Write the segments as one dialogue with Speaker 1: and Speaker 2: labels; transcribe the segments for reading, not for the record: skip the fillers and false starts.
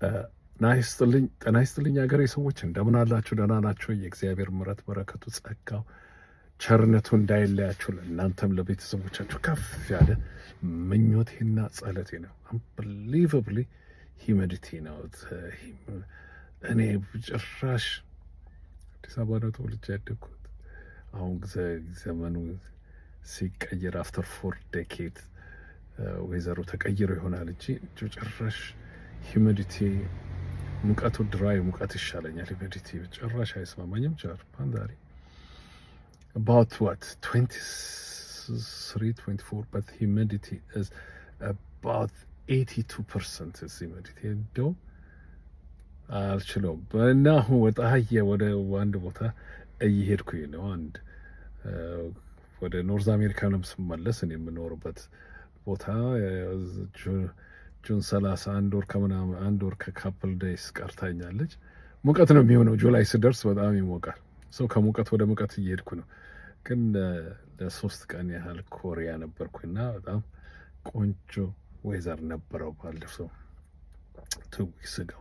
Speaker 1: ጤና ይስጥልኝ ሀገሬ ሰዎች እንደምን አላችሁ? ደህና ናችሁ? የእግዚአብሔር ምሕረት በረከቱ ጸጋው ቸርነቱ እንዳይለያችሁ ለእናንተም ለቤተሰቦቻችሁ ከፍ ያለ ምኞቴና ጸሎቴ ነው። አንበሊቨብሊ ሂዩሚዲቲ ነው። እኔ ጭራሽ አዲስ አበባ ነው ተወልጄ ያደግኩት። አሁን ዘመኑ ሲቀየር አፍተር 4 ዴኬድ ወይዘሮ ተቀይሮ ይሆናል እንጂ ጭራሽ ሂዩሚዲቲ ሙቀቱ ድራይ ሙቀት ይሻለኛል። ሂዩሚዲቲ ጭራሽ አይስማማኝም። ፓንዳሪ about what 23 24 but humidity is about 82% is humidity እንደው አልችለውም። እና ወደ አንድ ቦታ እየሄድኩኝ ነው። ወደ ኖርዝ አሜሪካ ነው ስመለስ እኔ የምኖርበት ቦታ ጁን 30 አንድ ወር ከካፕል ዴይስ ቀርታኛለች። ሙቀት ነው የሚሆነው። ጁላይ ስደርስ በጣም ይሞቃል። ሰው ከሙቀት ወደ ሙቀት እየሄድኩ ነው። ግን ለ3 ቀን ያህል ኮሪያ ነበርኩና በጣም ቆንጆ ዌዘር ነበረው። ባለፈው 2 weeks ago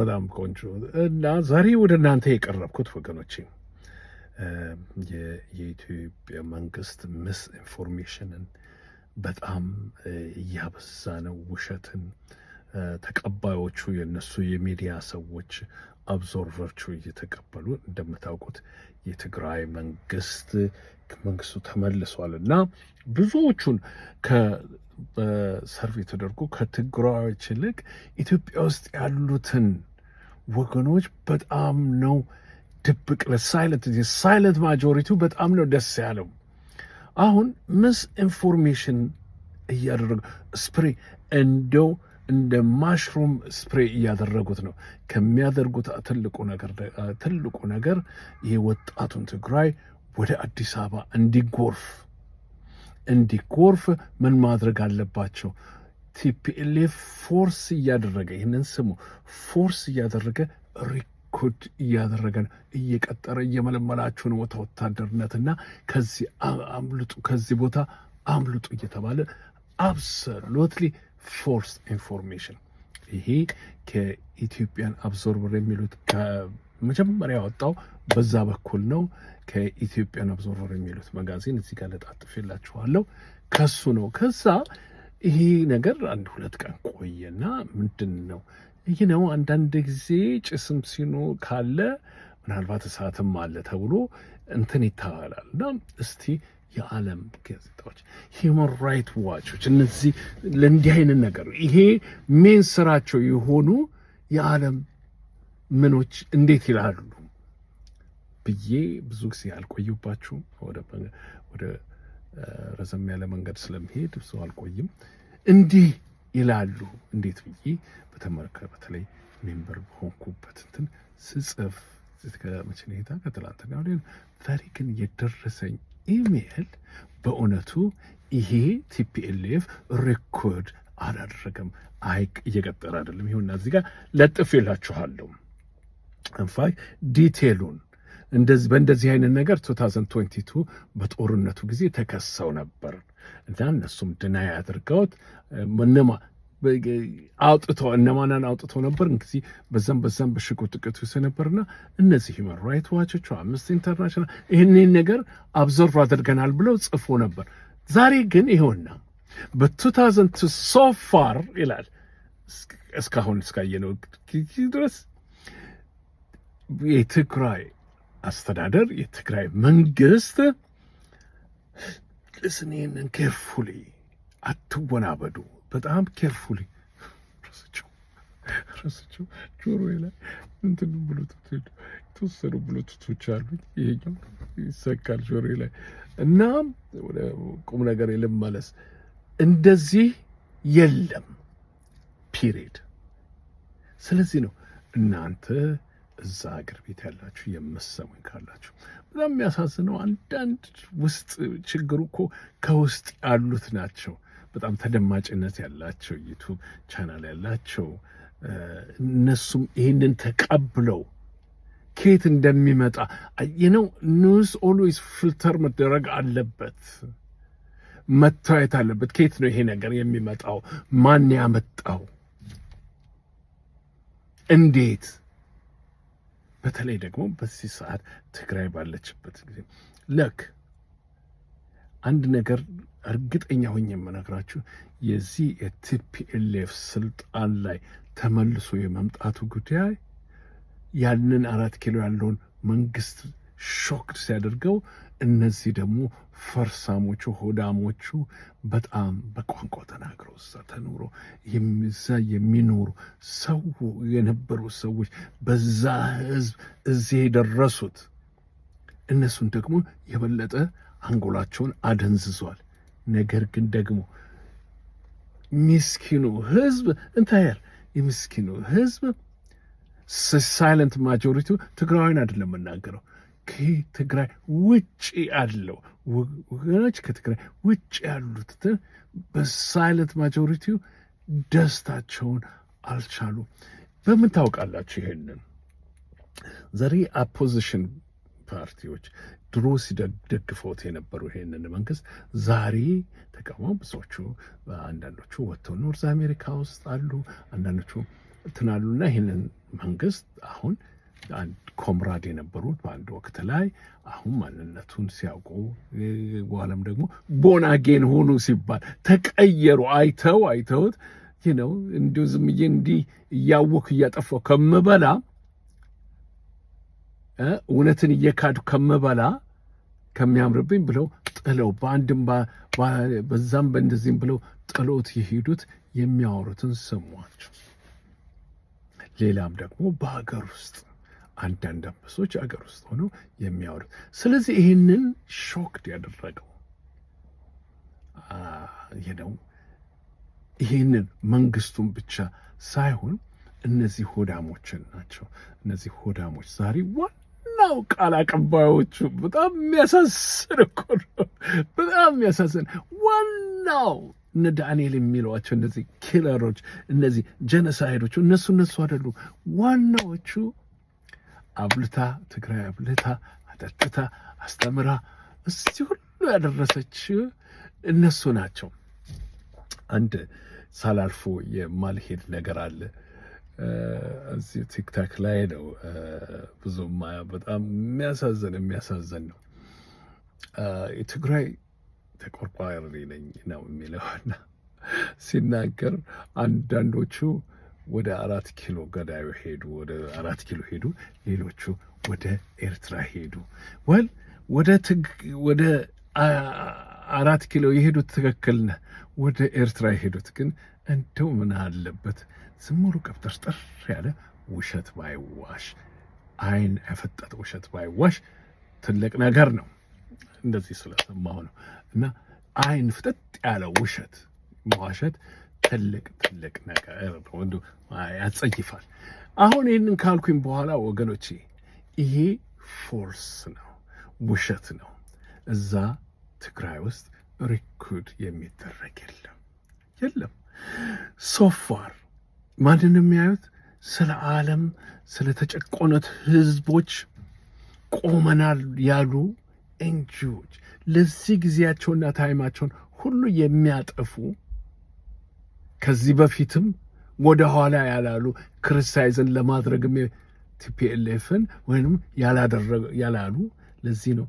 Speaker 1: በጣም ቆንጆ እና ዛሬ ወደ እናንተ የቀረብኩት ወገኖቼ የኢትዮጵያ መንግስት ምስ ኢንፎርሜሽንን በጣም እያበዛ ነው። ውሸትን ተቀባዮቹ የነሱ የሚዲያ ሰዎች አብዞርቨሮቹ እየተቀበሉ እንደምታውቁት የትግራይ መንግስቱ ተመልሷልና ብዙዎቹን በሰርቬ ተደርጎ ከትግራዮች ይልቅ ኢትዮጵያ ውስጥ ያሉትን ወገኖች በጣም ነው ድብቅ ሳይለንት ማጆሪቲው በጣም ነው ደስ ያለው። አሁን ምስ ኢንፎርሜሽን እያደረጉ ስፕሬ እንደው እንደ ማሽሩም ስፕሬ እያደረጉት ነው። ከሚያደርጉት ትልቁ ነገር ይሄ ወጣቱን ትግራይ ወደ አዲስ አበባ እንዲጎርፍ ምን ማድረግ አለባቸው? ቲፒኤልኤፍ ፎርስ እያደረገ ይህንን ስሙ ፎርስ እያደረገ ሪክሩት እያደረገ ነው። እየቀጠረ እየመለመላችሁ ነው ወታደርነትና ከዚህ አምልጡ፣ ከዚህ ቦታ አምልጡ እየተባለ አብሶሉትሊ ፎርስ ኢንፎርሜሽን። ይሄ ከኢትዮጵያን አብዞርቨር የሚሉት ከመጀመሪያ ያወጣው በዛ በኩል ነው። ከኢትዮጵያን አብዞርቨር የሚሉት መጋዚን እዚህ ጋር ለጣጥፌላችኋለሁ። ከሱ ነው። ከዛ ይሄ ነገር 1-2 ቀን ቆየና ምንድን ነው ይህ ነው። አንዳንድ ጊዜ ጭስም ካለ ምናልባት እሳትም አለ ተብሎ እንትን ይታላል እና እስቲ የዓለም ጋዜጣዎች ሂውማን ራይት ዋቾች እነዚህ ለእንዲህ አይነት ነገር ይሄ ሜን ስራቸው የሆኑ የዓለም ምኖች እንዴት ይላሉ ብዬ ብዙ ጊዜ አልቆዩባችሁም። ወደ ረዘም ያለ መንገድ ስለሚሄድ ብዙ አልቆይም። እንዲህ ይላሉ እንዴት ብዬ በተለይ ሜምበር በሆንኩበት እንትን ስጽፍ ከመቼኔታ ከትላንትና ወዲያ ዛሬ ግን የደረሰኝ ኢሜል በእውነቱ ይሄ ቲፒኤልኤፍ ሬኮርድ አላደረገም፣ እየቀጠረ አይደለም። ይሁንና እዚህ ጋር ለጥፌላችኋለሁ። እንፋይ ዲቴሉን በእንደዚህ አይነት ነገር 2022 በጦርነቱ ጊዜ ተከሰው ነበር እና እነሱም ድናይ አድርገውት እነማንን አውጥተው ነበር እንግዲህ በዛም በሽቁጥቅቱ ነበርና እነዚህ ሂውማን ራይት ዋቾች አምነስቲ ኢንተርናሽናል ይህንን ነገር አብዞርቭ አድርገናል ብለው ጽፎ ነበር። ዛሬ ግን ይኸውና በ2002 ሶፋር ይላል እስካሁን እስካየነው ድረስ የትግራይ አስተዳደር የትግራይ መንግስት ልስኔንን ኬርፉሊ አትወናበዱ፣ በጣም ኬርፉሊ ረስቸው ጆሮ ላይ እንትን ብሉቱት የተወሰኑ ብሉቱቶች አሉኝ። ይሄኛው ይሰካል ጆሮ ላይ እና ወደ ቁም ነገር ልመለስ። እንደዚህ የለም ፒሪድ። ስለዚህ ነው እናንተ እዛ ሀገር ቤት ያላችሁ የምትሰሙኝ ካላችሁ በጣም የሚያሳዝነው አንዳንድ ውስጥ ችግሩ እኮ ከውስጥ ያሉት ናቸው። በጣም ተደማጭነት ያላቸው ዩቱብ ቻናል ያላቸው እነሱም ይህንን ተቀብለው ከየት እንደሚመጣ ኒውስ ኦልዌይስ ፊልተር መደረግ አለበት፣ መታየት አለበት። ከየት ነው ይሄ ነገር የሚመጣው? ማን ያመጣው? እንዴት በተለይ ደግሞ በዚህ ሰዓት ትግራይ ባለችበት ጊዜ ለክ አንድ ነገር እርግጠኛ ሆኜ የምነግራችሁ የዚህ የቲፒኤልኤፍ ስልጣን ላይ ተመልሶ የመምጣቱ ጉዳይ ያንን 4 ኪሎ ያለውን መንግስት ሾክድ ሲያደርገው እነዚህ ደግሞ ፈርሳሞቹ ሆዳሞቹ በጣም በቋንቋ ተናግረው እዛ ተኖሮ እዛ የሚኖሩ ሰው የነበሩ ሰዎች በዛ ህዝብ እዚህ የደረሱት እነሱን ደግሞ የበለጠ አንጎላቸውን አደንዝዟል። ነገር ግን ደግሞ ምስኪኑ ህዝብ እንታያል። የምስኪኑ ህዝብ ሳይለንት ማጆሪቲው ትግራዊን አይደለም የምናገረው ከትግራይ ውጪ አለው ወገኖች ከትግራይ ውጪ ያሉት በሳይለንት ማጆሪቲው ደስታቸውን አልቻሉ። በምን ታውቃላችሁ? ይሄንን ዛሬ አፖዚሽን ፓርቲዎች ድሮ ሲደግፈውት የነበሩ ይሄንን መንግስት ዛሬ ተቃውሞ ብዙዎቹ አንዳንዶቹ ወጥተው ኖርዝ አሜሪካ ውስጥ አሉ፣ አንዳንዶቹ ትናሉና ይሄንን መንግስት አሁን አንድ ኮምራድ የነበሩት በአንድ ወቅት ላይ አሁን ማንነቱን ሲያውቁ በኋላም ደግሞ ቦናጌን ሆኑ ሲባል ተቀየሩ። አይተውት ነው እንዲሁ ዝም ብዬ እንዲህ እያወኩ እያጠፋሁ ከምበላ እውነትን እየካዱ ከምበላ ከሚያምርብኝ ብለው ጥለው በአንድም በዛም በእንደዚህም ብለው ጥሎት የሄዱት የሚያወሩትን ሰሟቸው። ሌላም ደግሞ በሀገር ውስጥ አንዳንድ አንበሶች አገር ውስጥ ሆነው የሚያወሩት። ስለዚህ ይህንን ሾክድ ያደረገው ነው ይህንን መንግስቱን ብቻ ሳይሆን እነዚህ ሆዳሞችን ናቸው። እነዚህ ሆዳሞች ዛሬ ዋናው ቃል አቀባዮቹ በጣም የሚያሳዝን እኮ ነው። በጣም የሚያሳዝን ዋናው እነ ዳንኤል የሚሏቸው እነዚህ ኪለሮች፣ እነዚህ ጀነሳይዶቹ እነሱ አይደሉ ዋናዎቹ። አብልታ ትግራይ አብልታ አጠጥታ አስተምራ እዚህ ሁሉ ያደረሰች እነሱ ናቸው። አንድ ሳላልፎ የማልሄድ ነገር አለ እዚህ ቲክታክ ላይ ነው። ብዙም በጣም የሚያሳዝን ነው። የትግራይ ተቆርቋሪ ነኝ ነው የሚለውና ሲናገር አንዳንዶቹ ወደ 4 ኪሎ ገዳዩ ሄዱ፣ ወደ 4 ኪሎ ሄዱ፣ ሌሎቹ ወደ ኤርትራ ሄዱ። ወደ 4 ኪሎ የሄዱት ትክክል ነህ። ወደ ኤርትራ የሄዱት ግን እንደው ምን አለበት ዝም ብሎ ቀብጠርጠር ያለ ውሸት ባይዋሽ፣ አይን ያፈጠጠ ውሸት ባይዋሽ ትልቅ ነገር ነው። እንደዚህ ስለሰማሁ ነው። እና አይን ፍጠጥ ያለ ውሸት መዋሸት ትልቅ ነገር ነው። ያጸይፋል። አሁን ይህንን ካልኩኝ በኋላ ወገኖቼ ይሄ ፎርስ ነው፣ ውሸት ነው። እዛ ትግራይ ውስጥ ሪኩድ የሚደረግ የለም። ሶፋር ማንን የሚያዩት? ስለ ዓለም ስለ ተጨቆኑት ህዝቦች ቆመናል ያሉ ኤንጂዎች ለዚህ ጊዜያቸውና ታይማቸውን ሁሉ የሚያጠፉ ከዚህ በፊትም ወደ ኋላ ያላሉ ክርስቲያንን ለማድረግም ቲፒኤልኤፍን ወይንም ያላሉ ለዚህ ነው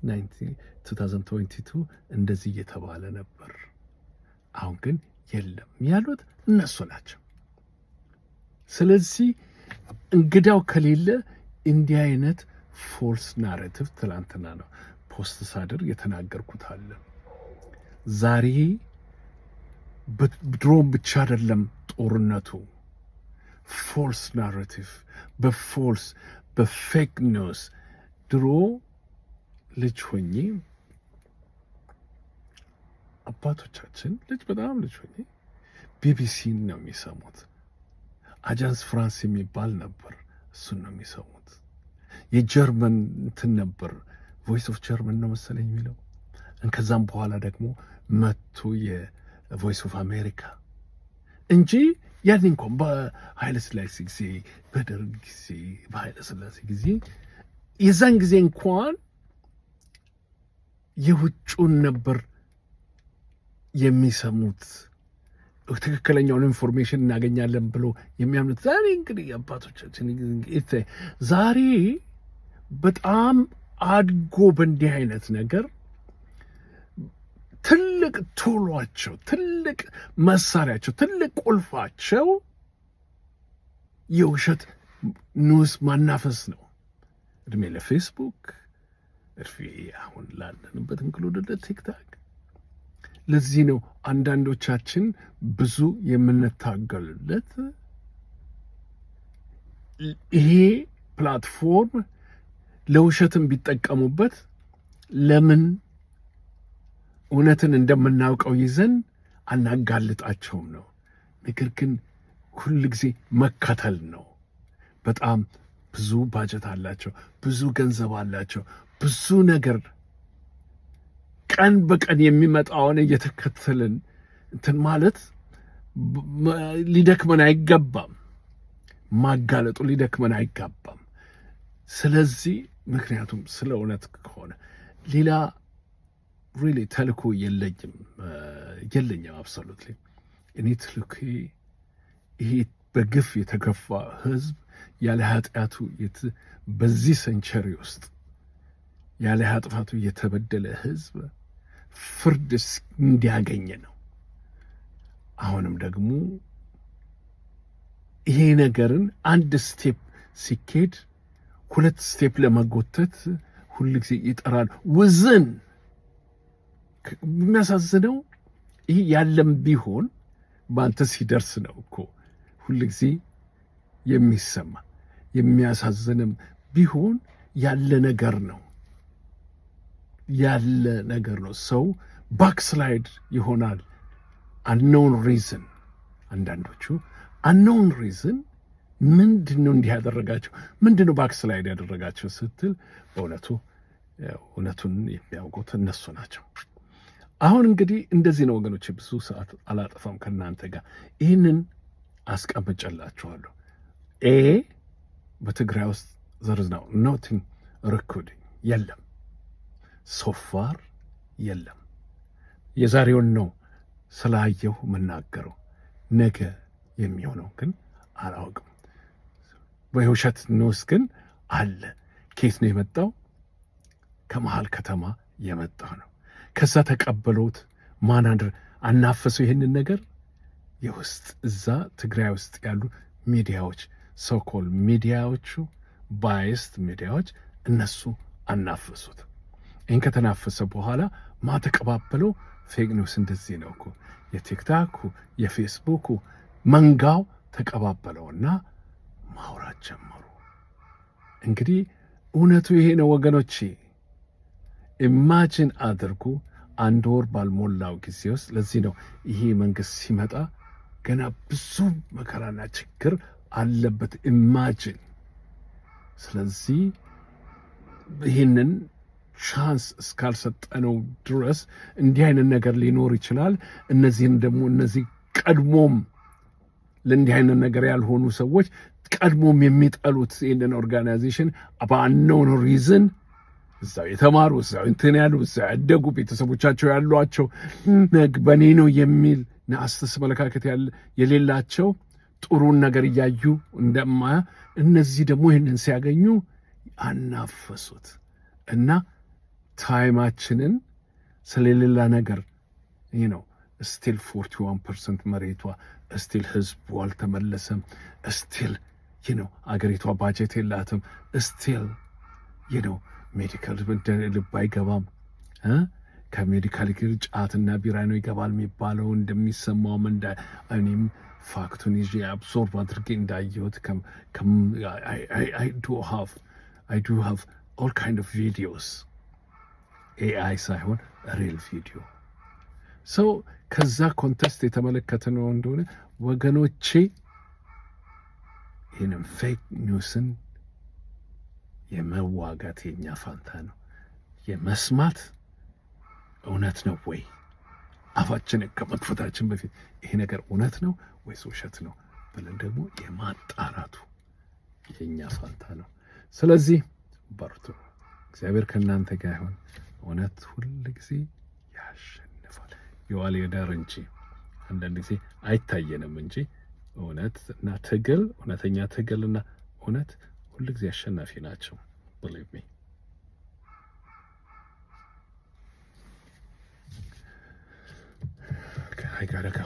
Speaker 1: 2022 እንደዚህ እየተባለ ነበር። አሁን ግን የለም ያሉት እነሱ ናቸው። ስለዚህ እንግዳው ከሌለ እንዲህ አይነት ፎልስ ናሬቲቭ ትላንትና ነው ፖስት ሳደርግ የተናገርኩት አለ። ዛሬ ድሮም ብቻ አይደለም ጦርነቱ፣ ፎልስ ናሬቲቭ በፌክ ኒውስ። ድሮ ልጅ ሆኜ አባቶቻችን በጣም ልጅ ሆኜ ቢቢሲን ነው የሚሰሙት። አጃንስ ፍራንስ የሚባል ነበር፣ እሱን ነው የሚሰሙት። የጀርመን እንትን ነበር፣ ቮይስ ኦፍ ጀርመን ነው መሰለኝ የሚለው። ከዛም በኋላ ደግሞ መቶ የቮይስ ኦፍ አሜሪካ እንጂ ያን እንኳን በኃይለ ሥላሴ ጊዜ፣ በደርግ ጊዜ፣ በኃይለ ሥላሴ ጊዜ የዛን ጊዜ እንኳን የውጩን ነበር የሚሰሙት። ትክክለኛውን ኢንፎርሜሽን እናገኛለን ብሎ የሚያምኑት ዛሬ እንግዲህ አባቶቻችን ዛሬ በጣም አድጎ በእንዲህ አይነት ነገር ትልቅ ቱሏቸው፣ ትልቅ መሳሪያቸው፣ ትልቅ ቁልፋቸው የውሸት ኒውስ ማናፈስ ነው። እድሜ ለፌስቡክ፣ እድሜ አሁን ላለንበት እንክሉድ ቲክታክ። ለዚህ ነው አንዳንዶቻችን ብዙ የምንታገልለት ይሄ ፕላትፎርም ለውሸትም ቢጠቀሙበት ለምን እውነትን እንደምናውቀው ይዘን አናጋልጣቸውም ነው። ነገር ግን ሁል ጊዜ መከተል ነው። በጣም ብዙ ባጀት አላቸው፣ ብዙ ገንዘብ አላቸው፣ ብዙ ነገር ቀን በቀን የሚመጣውን እየተከተልን እንትን ማለት ሊደክመን አይገባም። ማጋለጡ ሊደክመን አይገባም። ስለዚህ ምክንያቱም ስለ እውነት ከሆነ ሌላ ሪሊ ተልእኮ የለኝም። አብሶሉትሊ እኔ ተልእኮ ይሄ በግፍ የተገፋ ህዝብ ያለ ኃጢአቱ በዚህ ሰንቸሪ ውስጥ ያለ ኃጢአቱ የተበደለ ህዝብ ፍርድ እንዲያገኝ ነው። አሁንም ደግሞ ይሄ ነገርን አንድ ስቴፕ ሲኬድ ሁለት ስቴፕ ለመጎተት ሁል ጊዜ ይጠራል። ውዝን የሚያሳዝነው ይህ ያለም ቢሆን በአንተ ሲደርስ ነው እኮ ሁል ጊዜ የሚሰማ። የሚያሳዝንም ቢሆን ያለ ነገር ነው። ሰው ባክስላይድ ይሆናል። አንኖን ሪዝን አንዳንዶቹ አንኖን ሪዝን ምንድን ነው እንዲህ ያደረጋቸው? ምንድን ነው ባክስላይድ ያደረጋቸው ስትል እውነቱን የሚያውቁት እነሱ ናቸው። አሁን እንግዲህ እንደዚህ ነው ወገኖች፣ ብዙ ሰዓት አላጠፋም ከእናንተ ጋር ይህንን አስቀምጨላችኋለሁ። በትግራይ ውስጥ ዘርዝናው ኖቲንግ ሪኮርዲንግ የለም፣ ሶፋር የለም። የዛሬውን ነው ስላየሁ የምናገረው። ነገ የሚሆነው ግን አላውቅም። በውሸት ኒውስ ግን አለ። ኬት ነው የመጣው? ከመሃል ከተማ የመጣ ነው። ከዛ ተቀበሉት። አናፈሰው ይህንን ነገር የውስጥ እዛ ትግራይ ውስጥ ያሉ ሚዲያዎች፣ ሶኮል ሚዲያዎቹ፣ ባይስት ሚዲያዎች እነሱ አናፈሱት። ይህን ከተናፈሰ በኋላ ተቀባበለው። ፌክ ኒውስ እንደዚህ ነው እኮ የቲክታኩ የፌስቡኩ መንጋው ተቀባበለውና ማውራት ጀመሩ። እንግዲህ እውነቱ ይሄ ነው ወገኖቼ። ኢማጂን አድርጉ፣ 1 ወር ባልሞላው ጊዜ ውስጥ። ለዚህ ነው ይሄ መንግስት ሲመጣ ገና ብዙ መከራና ችግር አለበት። ኢማጂን። ስለዚህ ይህንን ቻንስ እስካልሰጠነው ድረስ እንዲህ አይነት ነገር ሊኖር ይችላል። እነዚህ ቀድሞም ለእንዲህ አይነት ነገር ያልሆኑ ሰዎች ቀድሞም የሚጠሉት ይህንን ኦርጋናይዜሽን በአንኖን ሪዝን እዛው የተማሩ እዛው እንትን ያሉ እዛው ያደጉ ቤተሰቦቻቸው ያሏቸው በኔ ነው የሚል አስተሳሰብ የሌላቸው ጥሩን ነገር እያዩ እንደማያ እነዚህ ደግሞ ይህንን ሲያገኙ አናፈሱት እና ታይማችንን ስለሌላ ነገር ስቲል 41% መሬቷ ስቲል ህዝቡ አልተመለሰም። ስቲል አገሪቷ ባጀት የላትም። ስቲል ሜዲካል ልብ አይገባም። ከሜዲካል ግን ጫትና ቢራ ነው ይገባል የሚባለው እንደሚሰማውም እኔም ፋክቱን ይዤ አብሶርብ አድርጌ እንዳየሁት I do have all kind of videos AI ሳይሆን ሪል ቪዲዮ ሰው ከዛ ኮንቴስት የተመለከተ ነው እንደሆነ ወገኖቼ ይህንን ፌክ ኒውስን የመዋጋት የኛ ፋንታ ነው። የመስማት እውነት ነው ወይ አፋችንን ከመክፈታችን በፊት ይሄ ነገር እውነት ነው ወይስ ውሸት ነው ብለን ደግሞ የማጣራቱ የኛ ፋንታ ነው። ስለዚህ በርቱ። እግዚአብሔር ከእናንተ ጋር ይሁን። እውነት ሁል ጊዜ ያሸንፋል። የዋለ ይደር እንጂ አንዳንድ ጊዜ አይታየንም እንጂ እውነትና ትግል፣ እውነተኛ ትግልና እውነት ሁልጊዜ አሸናፊ ናቸው። believe me. Okay, I gotta go.